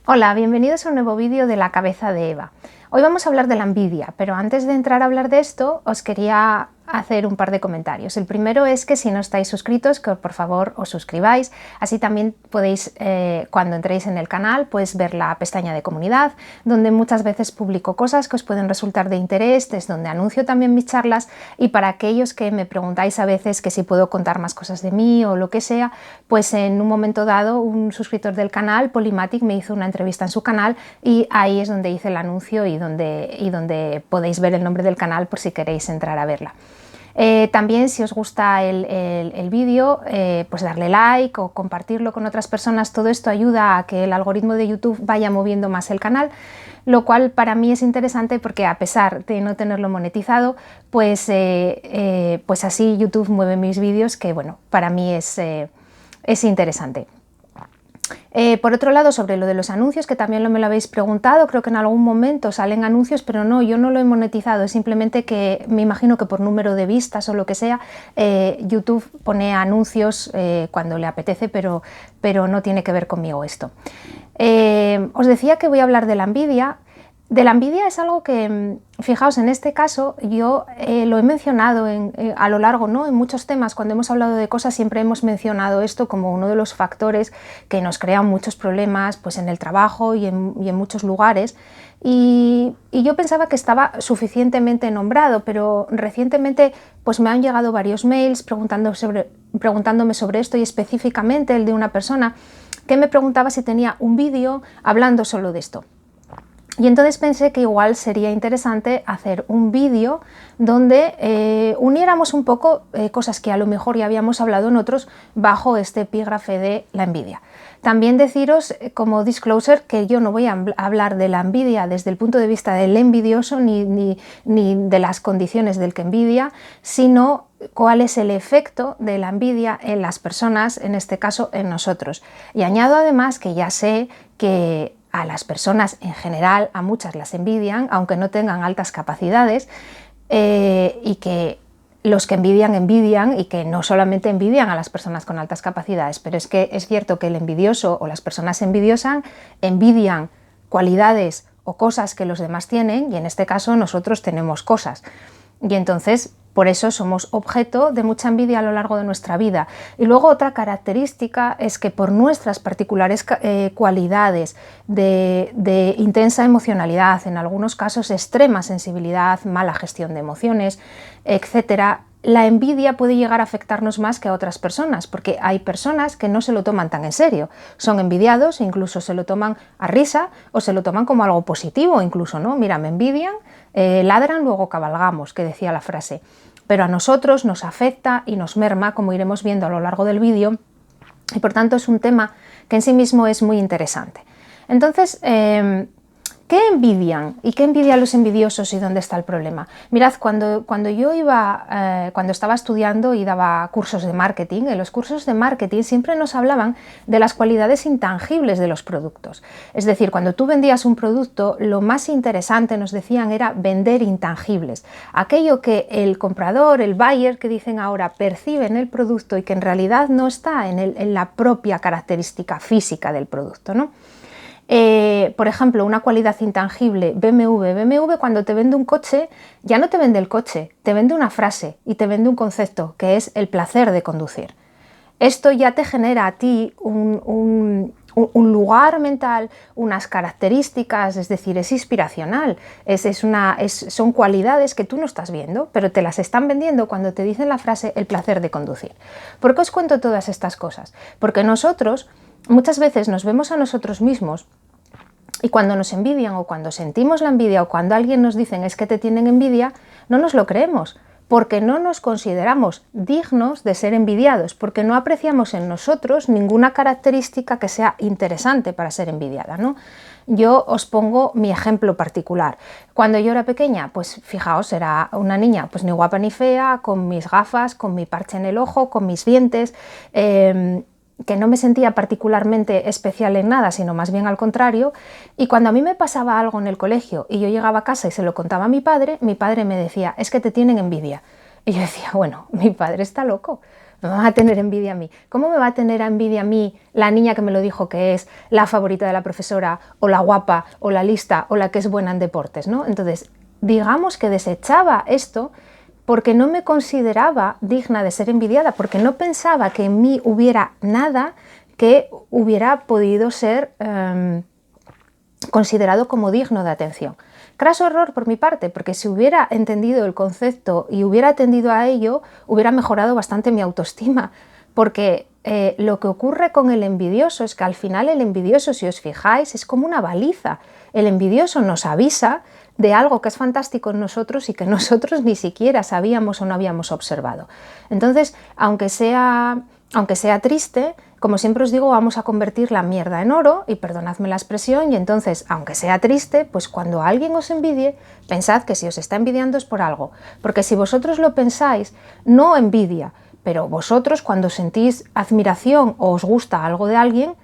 Hola, bienvenidos a un nuevo vídeo de La cabeza de Eva. Hoy vamos a hablar de la envidia, pero antes de entrar a hablar de esto os quería hacer un par de comentarios. El primero es que si no estáis suscritos, que por favor os suscribáis, así también podéis cuando entréis en el canal pues ver la pestaña de comunidad, donde muchas veces publico cosas que os pueden resultar de interés, es donde anuncio también mis charlas, y para aquellos que me preguntáis a veces que si puedo contar más cosas de mí o lo que sea, pues en un momento dado un suscriptor del canal, Polymatic, me hizo una entrevista en su canal y ahí es donde hice el anuncio y donde podéis ver el nombre del canal por si queréis entrar a verla. También si os gusta el vídeo, pues darle like o compartirlo con otras personas. Todo esto ayuda a que el algoritmo de YouTube vaya moviendo más el canal, lo cual para mí es interesante porque a pesar de no tenerlo monetizado, pues así YouTube mueve mis vídeos, que bueno, para mí es interesante. Por otro lado, sobre lo de los anuncios, que también me lo habéis preguntado, creo que en algún momento salen anuncios, pero no, yo no lo he monetizado, es simplemente que me imagino que por número de vistas o lo que sea, YouTube pone anuncios cuando le apetece, pero no tiene que ver conmigo esto. Os decía que voy a hablar de la envidia. De la envidia es algo que, fijaos, en este caso yo lo he mencionado a lo largo, ¿no? En muchos temas, cuando hemos hablado de cosas, siempre hemos mencionado esto como uno de los factores que nos crean muchos problemas pues, en el trabajo y en muchos lugares. Y yo pensaba que estaba suficientemente nombrado, pero recientemente pues, me han llegado varios mails preguntándome sobre esto, y específicamente el de una persona que me preguntaba si tenía un vídeo hablando solo de esto. Y entonces pensé que igual sería interesante hacer un vídeo donde uniéramos un poco cosas que a lo mejor ya habíamos hablado en otros bajo este epígrafe de la envidia. También deciros como disclosure que yo no voy a hablar de la envidia desde el punto de vista del envidioso ni de las condiciones del que envidia, sino cuál es el efecto de la envidia en las personas, en este caso en nosotros. Y añado además que ya sé que a las personas en general, a muchas las envidian, aunque no tengan altas capacidades, y que los que envidian y que no solamente envidian a las personas con altas capacidades, pero es que es cierto que el envidioso o las personas envidiosas envidian cualidades o cosas que los demás tienen, y en este caso nosotros tenemos cosas. Y entonces, por eso somos objeto de mucha envidia a lo largo de nuestra vida. Y luego otra característica es que por nuestras particulares cualidades de intensa emocionalidad, en algunos casos extrema sensibilidad, mala gestión de emociones, etcétera, la envidia puede llegar a afectarnos más que a otras personas, porque hay personas que no se lo toman tan en serio, son envidiados e incluso se lo toman a risa o se lo toman como algo positivo, incluso, ¿no? Mira, me envidian, ladran, luego cabalgamos, que decía la frase. Pero a nosotros nos afecta y nos merma, como iremos viendo a lo largo del vídeo, y por tanto es un tema que en sí mismo es muy interesante. Entonces, ¿qué envidian? ¿Y qué envidian los envidiosos y dónde está el problema? Mirad, cuando estaba estudiando y daba cursos de marketing, en los cursos de marketing siempre nos hablaban de las cualidades intangibles de los productos. Es decir, cuando tú vendías un producto, lo más interesante, nos decían, era vender intangibles. Aquello que el comprador, el buyer, que dicen ahora, percibe en el producto y que en realidad no está en la propia característica física del producto, ¿no? Por ejemplo, una cualidad intangible, BMW cuando te vende un coche, ya no te vende el coche, te vende una frase y te vende un concepto, que es el placer de conducir. Esto ya te genera a ti un lugar mental, unas características, es decir, es inspiracional, son cualidades que tú no estás viendo, pero te las están vendiendo cuando te dicen la frase el placer de conducir. ¿Por qué os cuento todas estas cosas? Porque nosotros muchas veces nos vemos a nosotros mismos y cuando nos envidian o cuando sentimos la envidia o cuando alguien nos dice es que te tienen envidia, no nos lo creemos, porque no nos consideramos dignos de ser envidiados, porque no apreciamos en nosotros ninguna característica que sea interesante para ser envidiada, ¿no? Yo os pongo mi ejemplo particular. Cuando yo era pequeña, pues fijaos, era una niña pues ni guapa ni fea, con mis gafas, con mi parche en el ojo, con mis dientes, que no me sentía particularmente especial en nada, sino más bien al contrario, y cuando a mí me pasaba algo en el colegio y yo llegaba a casa y se lo contaba a mi padre me decía, es que te tienen envidia. Y yo decía, bueno, mi padre está loco, me van a tener envidia a mí. ¿Cómo me va a tener envidia a mí la niña que me lo dijo que es la favorita de la profesora, o la guapa, o la lista, o la que es buena en deportes, ¿no? Entonces, digamos que desechaba esto porque no me consideraba digna de ser envidiada, porque no pensaba que en mí hubiera nada que hubiera podido ser considerado como digno de atención. Craso error por mi parte, porque si hubiera entendido el concepto y hubiera atendido a ello, hubiera mejorado bastante mi autoestima, porque lo que ocurre con el envidioso es que al final el envidioso, si os fijáis, es como una baliza. El envidioso nos avisa de algo que es fantástico en nosotros y que nosotros ni siquiera sabíamos o no habíamos observado. Entonces, aunque sea triste, como siempre os digo, vamos a convertir la mierda en oro, y perdonadme la expresión, y entonces, aunque sea triste, pues cuando alguien os envidie, pensad que si os está envidiando es por algo, porque si vosotros lo pensáis, no envidia, pero vosotros cuando sentís admiración o os gusta algo de alguien,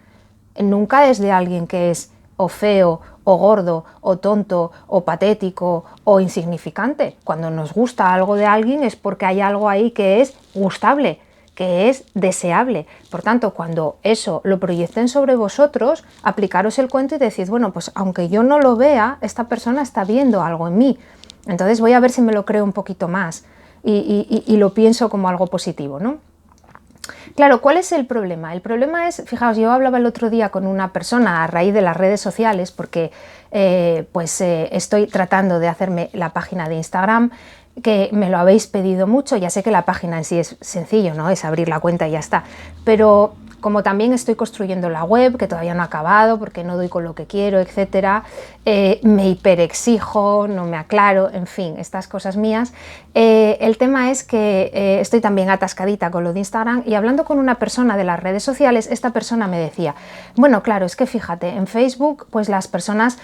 nunca es de alguien que es o feo, o gordo, o tonto, o patético, o insignificante. Cuando nos gusta algo de alguien es porque hay algo ahí que es gustable, que es deseable. Por tanto, cuando eso lo proyecten sobre vosotros, aplicaros el cuento y decid, bueno, pues aunque yo no lo vea, esta persona está viendo algo en mí. Entonces voy a ver si me lo creo un poquito más y lo pienso como algo positivo, ¿no? Claro, ¿cuál es el problema? El problema es, fijaos, yo hablaba el otro día con una persona a raíz de las redes sociales porque estoy tratando de hacerme la página de Instagram, que me lo habéis pedido mucho. Ya sé que la página en sí es sencillo, ¿no? Es abrir la cuenta y ya está, pero como también estoy construyendo la web, que todavía no he acabado porque no doy con lo que quiero, etcétera, me hiperexijo, no me aclaro, en fin, estas cosas mías. El tema es que estoy también atascadita con lo de Instagram, y hablando con una persona de las redes sociales, esta persona me decía, bueno, claro, es que fíjate, en Facebook pues las personas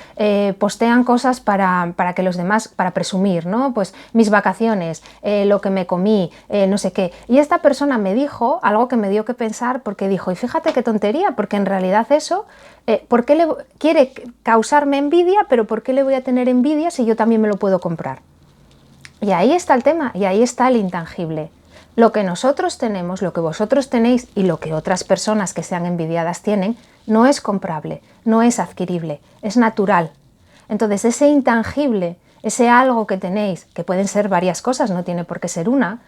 postean cosas para que los demás, para presumir, ¿no? Pues mis vacaciones, lo que me comí, no sé qué. Y esta persona me dijo algo que me dio que pensar, porque dijo, y fíjate qué tontería, porque en realidad eso, ¿por qué quiere causarme envidia? Pero ¿por qué le voy a tener envidia si yo también me lo puedo comprar? Y ahí está el tema, y ahí está el intangible. Lo que nosotros tenemos, lo que vosotros tenéis y lo que otras personas que sean envidiadas tienen, no es comprable, no es adquirible, es natural. Entonces ese intangible, ese algo que tenéis, que pueden ser varias cosas, no tiene por qué ser una,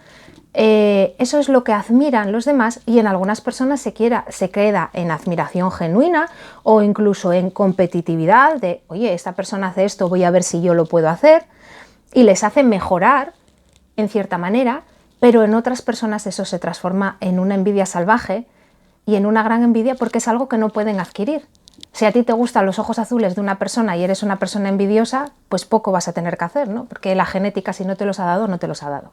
eso es lo que admiran los demás, y en algunas personas se queda en admiración genuina o incluso en competitividad de, oye, esta persona hace esto, voy a ver si yo lo puedo hacer, y les hace mejorar en cierta manera, pero en otras personas eso se transforma en una envidia salvaje y en una gran envidia porque es algo que no pueden adquirir. Si a ti te gustan los ojos azules de una persona y eres una persona envidiosa, pues poco vas a tener que hacer, ¿no? Porque la genética, si no te los ha dado, no te los ha dado.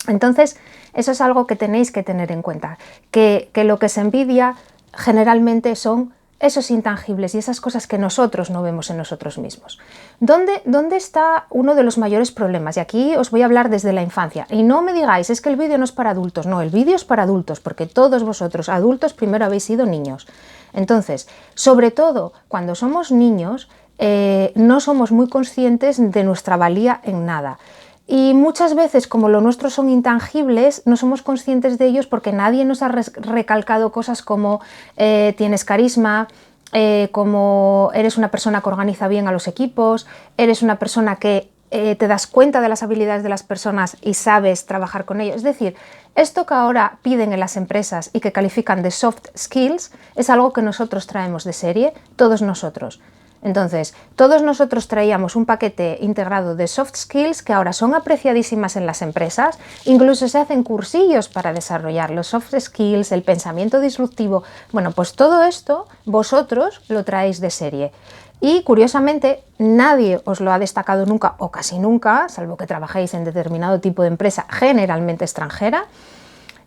Entonces, eso es algo que tenéis que tener en cuenta, que lo que se envidia generalmente son esos intangibles y esas cosas que nosotros no vemos en nosotros mismos. ¿Dónde está uno de los mayores problemas? Y aquí os voy a hablar desde la infancia. Y no me digáis, es que el vídeo no es para adultos. No, el vídeo es para adultos, porque todos vosotros, adultos, primero habéis sido niños. Entonces, sobre todo cuando somos niños, no somos muy conscientes de nuestra valía en nada. Y muchas veces, como lo nuestro son intangibles, no somos conscientes de ellos porque nadie nos ha recalcado cosas como tienes carisma, como eres una persona que organiza bien a los equipos, eres una persona que te das cuenta de las habilidades de las personas y sabes trabajar con ellos. Es decir, esto que ahora piden en las empresas y que califican de soft skills es algo que nosotros traemos de serie, todos nosotros. Entonces, todos nosotros traíamos un paquete integrado de soft skills que ahora son apreciadísimas en las empresas, incluso se hacen cursillos para desarrollar los soft skills, el pensamiento disruptivo. Bueno, pues todo esto vosotros lo traéis de serie. Y curiosamente nadie os lo ha destacado nunca o casi nunca, salvo que trabajéis en determinado tipo de empresa generalmente extranjera,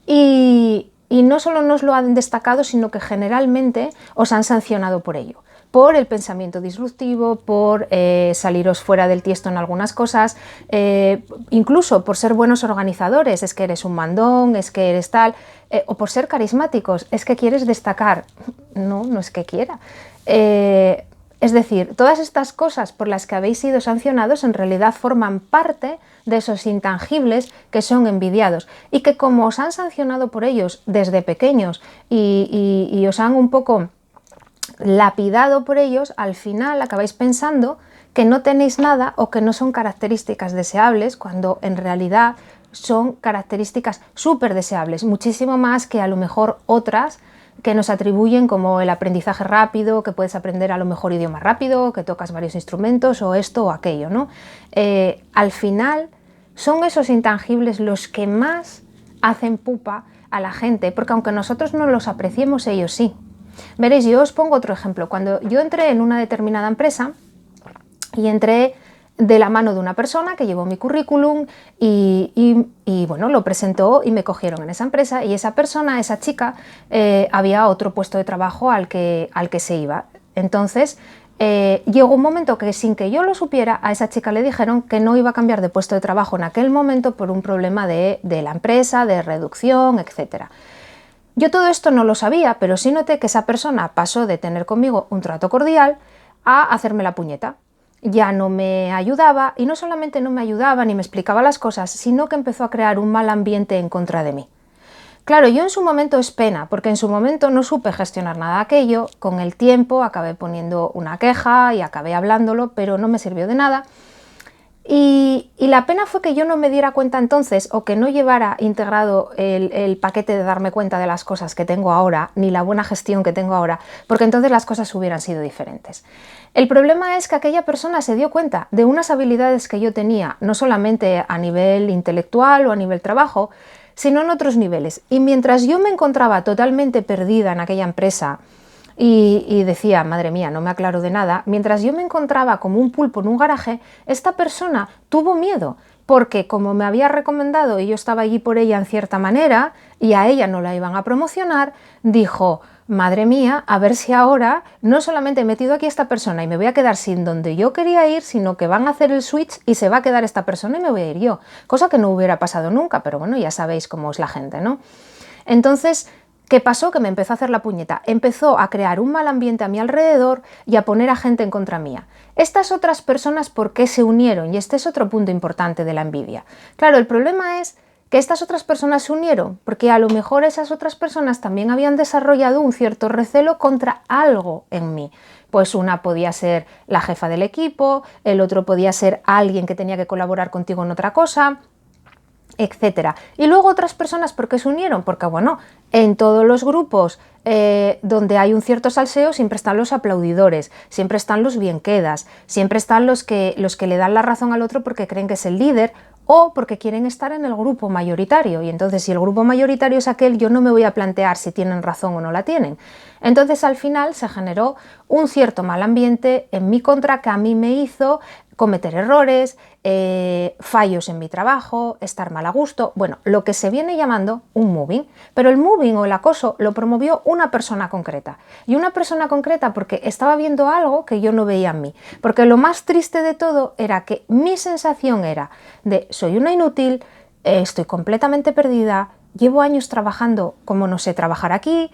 y no solo nos lo han destacado, sino que generalmente os han sancionado por ello, por el pensamiento disruptivo, por saliros fuera del tiesto en algunas cosas, incluso por ser buenos organizadores, es que eres un mandón, es que eres tal, o por ser carismáticos, es que quieres destacar. No, no es que quiera. Es decir, todas estas cosas por las que habéis sido sancionados en realidad forman parte de esos intangibles que son envidiados y que como os han sancionado por ellos desde pequeños y os han un poco lapidado por ellos, al final acabáis pensando que no tenéis nada o que no son características deseables, cuando en realidad son características súper deseables, muchísimo más que a lo mejor otras que nos atribuyen, como el aprendizaje rápido, que puedes aprender a lo mejor idioma rápido, que tocas varios instrumentos o esto o aquello, ¿no? Al final son esos intangibles los que más hacen pupa a la gente, porque aunque nosotros no los apreciemos, ellos sí. Veréis, yo os pongo otro ejemplo. Cuando yo entré en una determinada empresa y entré de la mano de una persona que llevó mi currículum y bueno, lo presentó y me cogieron en esa empresa, y esa persona, esa chica, había otro puesto de trabajo al que se iba. Entonces llegó un momento que, sin que yo lo supiera, a esa chica le dijeron que no iba a cambiar de puesto de trabajo en aquel momento por un problema de la empresa, de reducción, etc. Yo todo esto no lo sabía, pero sí noté que esa persona pasó de tener conmigo un trato cordial a hacerme la puñeta. Ya no me ayudaba, y no solamente no me ayudaba ni me explicaba las cosas, sino que empezó a crear un mal ambiente en contra de mí. Claro, yo en su momento es pena, porque en su momento no supe gestionar nada de aquello. Con el tiempo acabé poniendo una queja y acabé hablándolo, pero no me sirvió de nada. Y la pena fue que yo no me diera cuenta entonces, o que no llevara integrado el paquete de darme cuenta de las cosas que tengo ahora, ni la buena gestión que tengo ahora, porque entonces las cosas hubieran sido diferentes. El problema es que aquella persona se dio cuenta de unas habilidades que yo tenía, no solamente a nivel intelectual o a nivel trabajo, sino en otros niveles. Y mientras yo me encontraba totalmente perdida en aquella empresa, y decía, madre mía, no me aclaro de nada, mientras yo me encontraba como un pulpo en un garaje, esta persona tuvo miedo, porque como me había recomendado y yo estaba allí por ella en cierta manera, y a ella no la iban a promocionar, dijo, madre mía, a ver si ahora no solamente he metido aquí a esta persona y me voy a quedar sin donde yo quería ir, sino que van a hacer el switch y se va a quedar esta persona y me voy a ir yo. Cosa que no hubiera pasado nunca, pero bueno, ya sabéis cómo es la gente, ¿no? Entonces, ¿qué pasó? Que me empezó a hacer la puñeta. Empezó a crear un mal ambiente a mi alrededor y a poner a gente en contra mía. Estas otras personas, ¿por qué se unieron? Y este es otro punto importante de la envidia. Claro, el problema es que estas otras personas se unieron porque a lo mejor esas otras personas también habían desarrollado un cierto recelo contra algo en mí. Pues una podía ser la jefa del equipo, el otro podía ser alguien que tenía que colaborar contigo en otra cosa, etcétera. Y luego otras personas, ¿por qué se unieron? Porque bueno, en todos los grupos donde hay un cierto salseo siempre están los aplaudidores, siempre están los bienquedas, siempre están los que le dan la razón al otro porque creen que es el líder o porque quieren estar en el grupo mayoritario. Y entonces, si el grupo mayoritario es aquel, yo no me voy a plantear si tienen razón o no la tienen. Entonces, al final se generó un cierto mal ambiente en mi contra que a mí me hizo cometer errores, fallos en mi trabajo, estar mal a gusto, bueno, lo que se viene llamando un mobbing. Pero el mobbing o el acoso lo promovió una persona concreta. Y una persona concreta porque estaba viendo algo que yo no veía en mí. Porque lo más triste de todo era que mi sensación era de soy una inútil, estoy completamente perdida, llevo años trabajando como no sé trabajar aquí,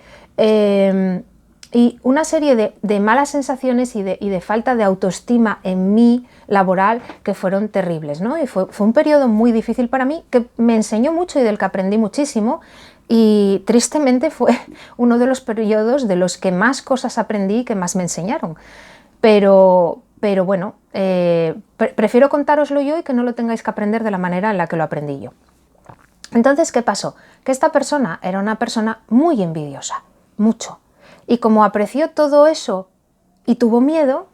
y una serie de malas sensaciones y de falta de autoestima en mí laboral que fueron terribles, ¿no? Y fue un periodo muy difícil para mí, que me enseñó mucho y del que aprendí muchísimo, y tristemente fue uno de los periodos de los que más cosas aprendí y que más me enseñaron. Pero bueno, prefiero contároslo yo y que no lo tengáis que aprender de la manera en la que lo aprendí yo. Entonces, ¿qué pasó? Que esta persona era una persona muy envidiosa, mucho. Y como apreció todo eso y tuvo miedo,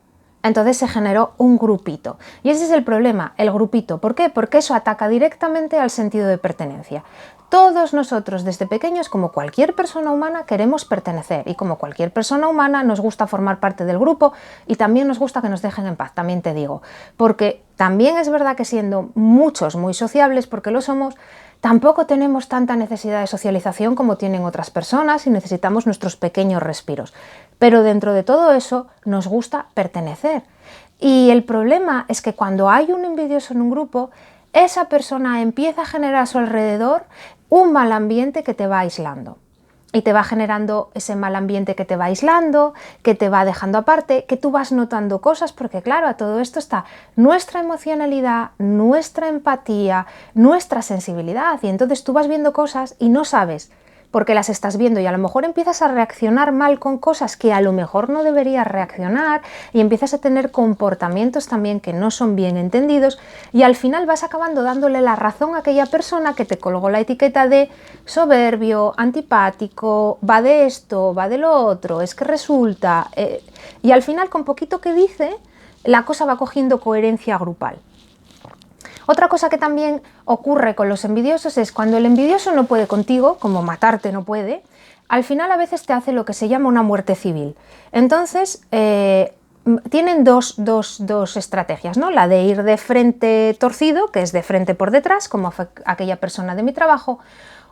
entonces se generó un grupito. Y ese es el problema, el grupito. ¿Por qué? Porque eso ataca directamente al sentido de pertenencia. Todos nosotros desde pequeños, como cualquier persona humana, queremos pertenecer. Y como cualquier persona humana nos gusta formar parte del grupo y también nos gusta que nos dejen en paz, también te digo. Porque también es verdad que siendo muchos muy sociables, porque lo somos, tampoco tenemos tanta necesidad de socialización como tienen otras personas y necesitamos nuestros pequeños respiros. Pero dentro de todo eso nos gusta pertenecer. Y el problema es que cuando hay un envidioso en un grupo, esa persona empieza a generar a su alrededor un mal ambiente que te va aislando. y te va generando ese mal ambiente que te va aislando, que te va dejando aparte, que tú vas notando cosas, porque claro, a todo esto está nuestra emocionalidad, nuestra empatía, nuestra sensibilidad, y entonces tú vas viendo cosas y no sabes por qué las estás viendo, y a lo mejor empiezas a reaccionar mal con cosas que a lo mejor no deberías reaccionar, y empiezas a tener comportamientos también que no son bien entendidos, y al final vas acabando dándole la razón a aquella persona que te colgó la etiqueta de soberbio, antipático, va de esto, va de lo otro, es que resulta, y al final con poquito que dice, la cosa va cogiendo coherencia grupal. Otra cosa que también ocurre con los envidiosos es cuando el envidioso no puede contigo, como matarte no puede, al final a veces te hace lo que se llama una muerte civil. Entonces, tienen dos estrategias, ¿no? La de ir de frente torcido, que es de frente por detrás, como fue aquella persona de mi trabajo,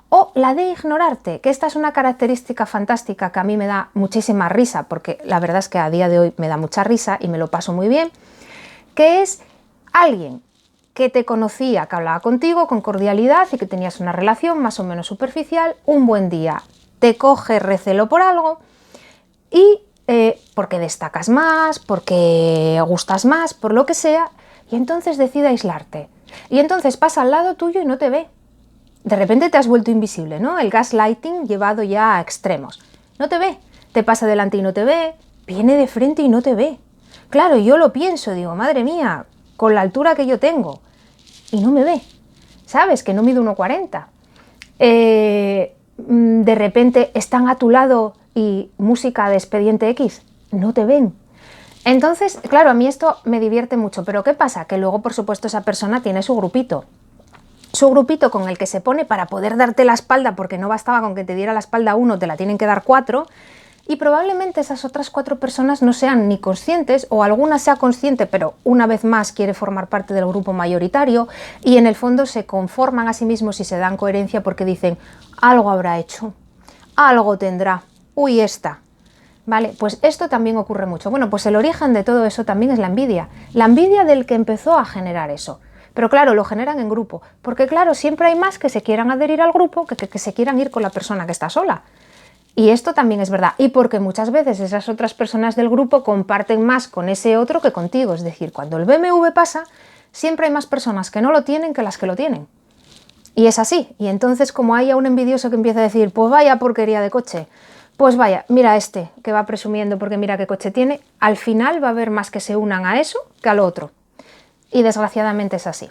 o la de ignorarte, que esta es una característica fantástica que a mí me da muchísima risa, porque la verdad es que a día de hoy me da mucha risa y me lo paso muy bien, que es alguien que te conocía, que hablaba contigo con cordialidad y que tenías una relación más o menos superficial, un buen día te coge recelo por algo y porque destacas más, porque gustas más, por lo que sea, y entonces decide aislarte. Y entonces pasa al lado tuyo y no te ve. De repente te has vuelto invisible, ¿no? El gaslighting llevado ya a extremos. No te ve, te pasa delante y no te ve, viene de frente y no te ve. Claro, yo lo pienso, digo, madre mía, con la altura que yo tengo, y no me ve, ¿sabes? Que no mido 1,40. De repente están a tu lado y música de Expediente X, no te ven. Entonces, claro, a mí esto me divierte mucho, pero ¿qué pasa? Que luego, por supuesto, esa persona tiene su grupito con el que se pone para poder darte la espalda, porque no bastaba con que te diera la espalda uno, te la tienen que dar 4, y probablemente esas otras 4 personas no sean ni conscientes, o alguna sea consciente, pero una vez más quiere formar parte del grupo mayoritario, y en el fondo se conforman a sí mismos y se dan coherencia porque dicen, algo habrá hecho, algo tendrá, uy, esta. Vale, pues esto también ocurre mucho. Bueno, pues el origen de todo eso también es la envidia del que empezó a generar eso. Pero claro, lo generan en grupo, porque claro, siempre hay más que se quieran adherir al grupo que se quieran ir con la persona que está sola. Y esto también es verdad, y porque muchas veces esas otras personas del grupo comparten más con ese otro que contigo, es decir, cuando el BMW pasa, siempre hay más personas que no lo tienen que las que lo tienen. Y es así, y entonces como haya un envidioso que empieza a decir, pues vaya porquería de coche, pues vaya, mira este que va presumiendo porque mira qué coche tiene, al final va a haber más que se unan a eso que al otro. Y desgraciadamente es así.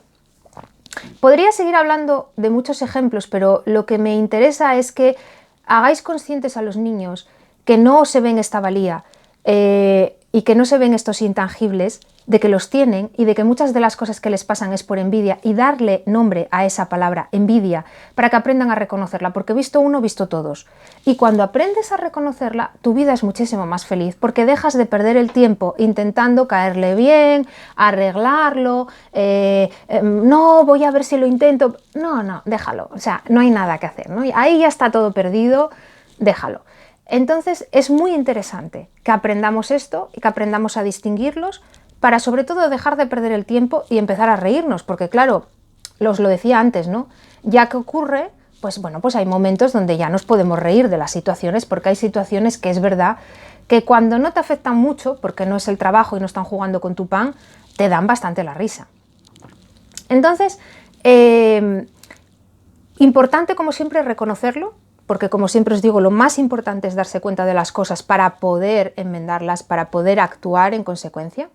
Podría seguir hablando de muchos ejemplos, pero lo que me interesa es que hagáis conscientes a los niños que no se ven esta valía y que no se ven estos intangibles, de que los tienen y de que muchas de las cosas que les pasan es por envidia, y darle nombre a esa palabra, envidia, para que aprendan a reconocerla, porque visto uno, visto todos. Y cuando aprendes a reconocerla, tu vida es muchísimo más feliz, porque dejas de perder el tiempo intentando caerle bien, arreglarlo, no, voy a ver si lo intento. No, déjalo, o sea, no hay nada que hacer, ¿no? Ahí ya está todo perdido, déjalo. Entonces es muy interesante que aprendamos esto y que aprendamos a distinguirlos, para sobre todo dejar de perder el tiempo y empezar a reírnos, porque claro, os lo decía antes, ¿no? Ya que ocurre, pues bueno, pues hay momentos donde ya nos podemos reír de las situaciones, porque hay situaciones que es verdad que cuando no te afectan mucho, porque no es el trabajo y no están jugando con tu pan, te dan bastante la risa. Entonces, importante como siempre reconocerlo, porque como siempre os digo, lo más importante es darse cuenta de las cosas para poder enmendarlas, para poder actuar en consecuencia.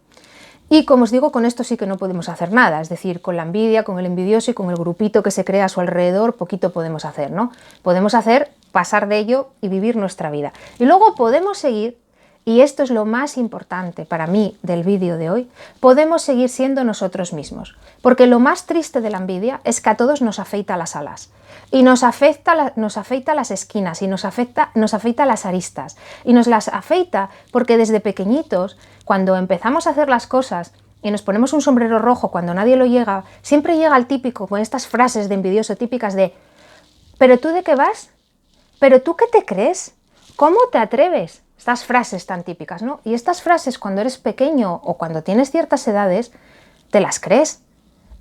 Y como os digo, con esto sí que no podemos hacer nada, es decir, con la envidia, con el envidioso y con el grupito que se crea a su alrededor, poquito podemos hacer, ¿no? Podemos hacer, pasar de ello y vivir nuestra vida. Y luego podemos seguir, y esto es lo más importante para mí del vídeo de hoy, podemos seguir siendo nosotros mismos. Porque lo más triste de la envidia es que a todos nos afeita las alas. Y nos afeita las esquinas, y nos afeita las aristas. Y nos las afeita porque desde pequeñitos, cuando empezamos a hacer las cosas y nos ponemos un sombrero rojo cuando nadie lo llega, siempre llega el típico con estas frases de envidioso típicas de ¿pero tú de qué vas? ¿Pero tú qué te crees? ¿Cómo te atreves? Estas frases tan típicas, ¿no? Y estas frases cuando eres pequeño o cuando tienes ciertas edades, te las crees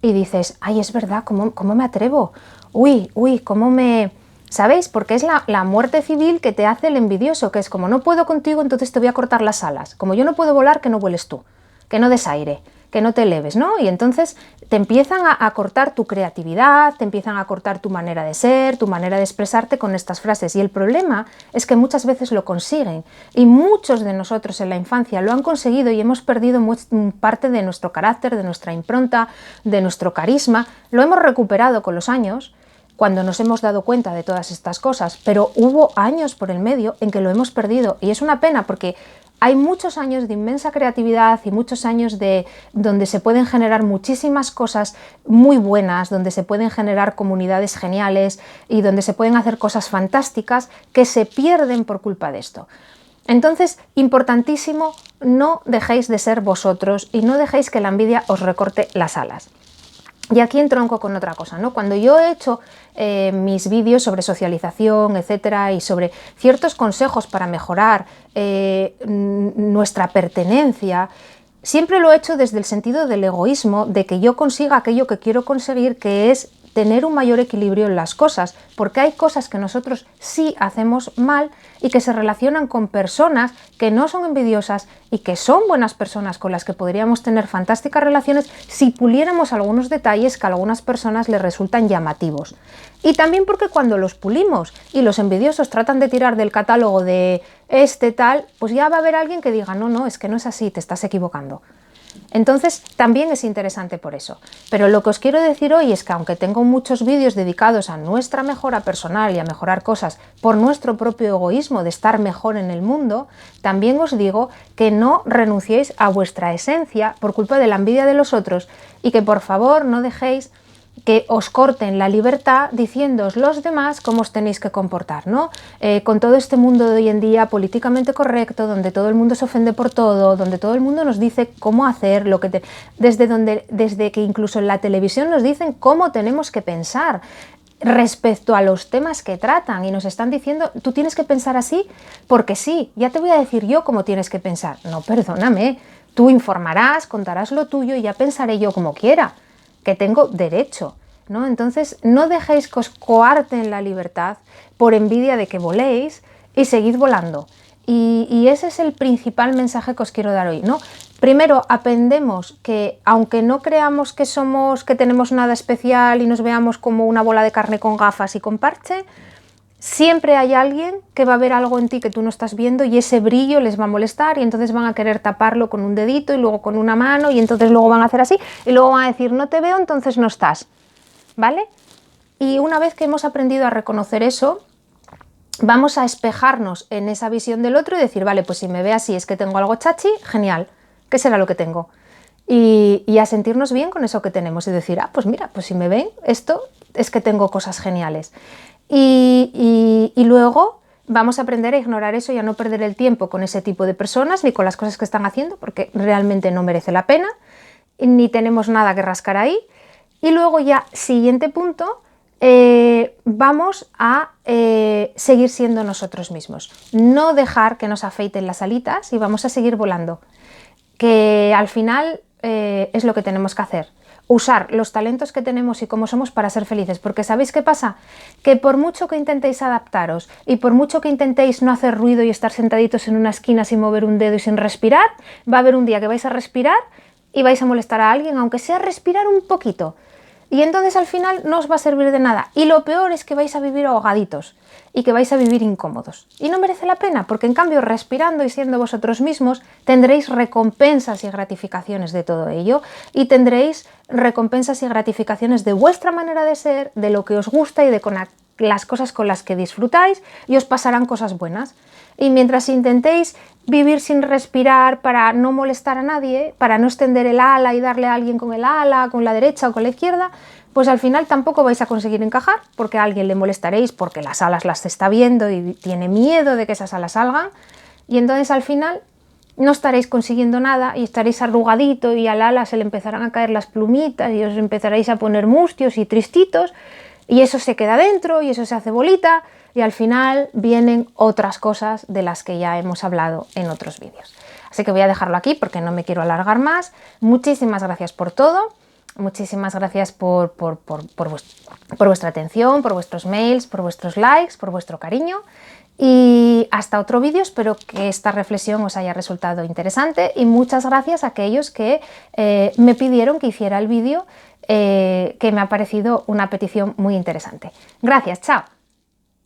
y dices, ay, es verdad, ¿cómo me atrevo? Uy, ¿cómo me ¿Sabéis? Porque es la muerte civil que te hace el envidioso, que es como no puedo contigo, entonces te voy a cortar las alas. Como yo no puedo volar, que no vueles tú, que no des aire, que no te eleves, ¿no? Y entonces te empiezan a cortar tu creatividad, te empiezan a cortar tu manera de ser, tu manera de expresarte con estas frases. Y el problema es que muchas veces lo consiguen. Y muchos de nosotros en la infancia lo han conseguido y hemos perdido parte de nuestro carácter, de nuestra impronta, de nuestro carisma. Lo hemos recuperado con los años, cuando nos hemos dado cuenta de todas estas cosas, pero hubo años por el medio en que lo hemos perdido y es una pena porque hay muchos años de inmensa creatividad y muchos años de donde se pueden generar muchísimas cosas muy buenas, donde se pueden generar comunidades geniales y donde se pueden hacer cosas fantásticas que se pierden por culpa de esto. Entonces, importantísimo, no dejéis de ser vosotros y no dejéis que la envidia os recorte las alas. Y aquí entronco con otra cosa, ¿no? Cuando yo he hecho mis vídeos sobre socialización, etcétera, y sobre ciertos consejos para mejorar nuestra pertenencia, siempre lo he hecho desde el sentido del egoísmo, de que yo consiga aquello que quiero conseguir, que es tener un mayor equilibrio en las cosas, porque hay cosas que nosotros sí hacemos mal y que se relacionan con personas que no son envidiosas y que son buenas personas con las que podríamos tener fantásticas relaciones si puliéramos algunos detalles que a algunas personas les resultan llamativos. Y también porque cuando los pulimos y los envidiosos tratan de tirar del catálogo de este tal, pues ya va a haber alguien que diga, no, no, es que no es así, te estás equivocando. Entonces también es interesante por eso. Pero lo que os quiero decir hoy es que aunque tengo muchos vídeos dedicados a nuestra mejora personal y a mejorar cosas por nuestro propio egoísmo de estar mejor en el mundo, también os digo que no renunciéis a vuestra esencia por culpa de la envidia de los otros y que por favor no dejéis que os corten la libertad diciéndoos los demás cómo os tenéis que comportar, ¿no? Con todo este mundo de hoy en día políticamente correcto, donde todo el mundo se ofende por todo, donde todo el mundo nos dice cómo hacer, desde que incluso en la televisión nos dicen cómo tenemos que pensar respecto a los temas que tratan y nos están diciendo, tú tienes que pensar así porque sí, ya te voy a decir yo cómo tienes que pensar. No, perdóname, tú informarás, contarás lo tuyo y ya pensaré yo como quiera, que tengo derecho, ¿no? Entonces, no dejéis que os coarten la libertad por envidia de que voléis y seguid volando. Y ese es el principal mensaje que os quiero dar hoy, ¿no? Primero, aprendemos que aunque no creamos que tenemos nada especial y nos veamos como una bola de carne con gafas y con parche, siempre hay alguien que va a ver algo en ti que tú no estás viendo y ese brillo les va a molestar y entonces van a querer taparlo con un dedito y luego con una mano y entonces luego van a hacer así y luego van a decir no te veo, entonces no estás, ¿vale? Y una vez que hemos aprendido a reconocer eso, vamos a espejarnos en esa visión del otro y decir, vale, pues si me ve así es que tengo algo chachi, genial, ¿qué será lo que tengo? Y a sentirnos bien con eso que tenemos y decir, ah, pues mira, pues si me ven esto es que tengo cosas geniales. Y luego vamos a aprender a ignorar eso y a no perder el tiempo con ese tipo de personas ni con las cosas que están haciendo porque realmente no merece la pena, ni tenemos nada que rascar ahí. Y luego ya, siguiente punto, vamos a seguir siendo nosotros mismos. No dejar que nos afeiten las alitas y vamos a seguir volando. Que al final es lo que tenemos que hacer. Usar los talentos que tenemos y cómo somos para ser felices, porque ¿sabéis qué pasa? Que por mucho que intentéis adaptaros y por mucho que intentéis no hacer ruido y estar sentaditos en una esquina sin mover un dedo y sin respirar, va a haber un día que vais a respirar y vais a molestar a alguien, aunque sea respirar un poquito. Y entonces al final no os va a servir de nada. Y lo peor es que vais a vivir ahogaditos y que vais a vivir incómodos. Y no merece la pena, porque en cambio respirando y siendo vosotros mismos tendréis recompensas y gratificaciones de todo ello y tendréis recompensas y gratificaciones de vuestra manera de ser, de lo que os gusta y de las cosas con las que disfrutáis y os pasarán cosas buenas. Y mientras intentéis vivir sin respirar para no molestar a nadie, para no extender el ala y darle a alguien con el ala, con la derecha o con la izquierda, pues al final tampoco vais a conseguir encajar porque a alguien le molestaréis porque las alas las está viendo y tiene miedo de que esas alas salgan y entonces al final no estaréis consiguiendo nada y estaréis arrugadito y al ala se le empezarán a caer las plumitas y os empezaréis a poner mustios y tristitos y eso se queda dentro y eso se hace bolita y al final vienen otras cosas de las que ya hemos hablado en otros vídeos. Así que voy a dejarlo aquí porque no me quiero alargar más. Muchísimas gracias por todo. Muchísimas gracias por vuestra atención, por vuestros mails, por vuestros likes, por vuestro cariño. Y hasta otro vídeo, espero que esta reflexión os haya resultado interesante y muchas gracias a aquellos que me pidieron que hiciera el vídeo, que me ha parecido una petición muy interesante. Gracias, chao.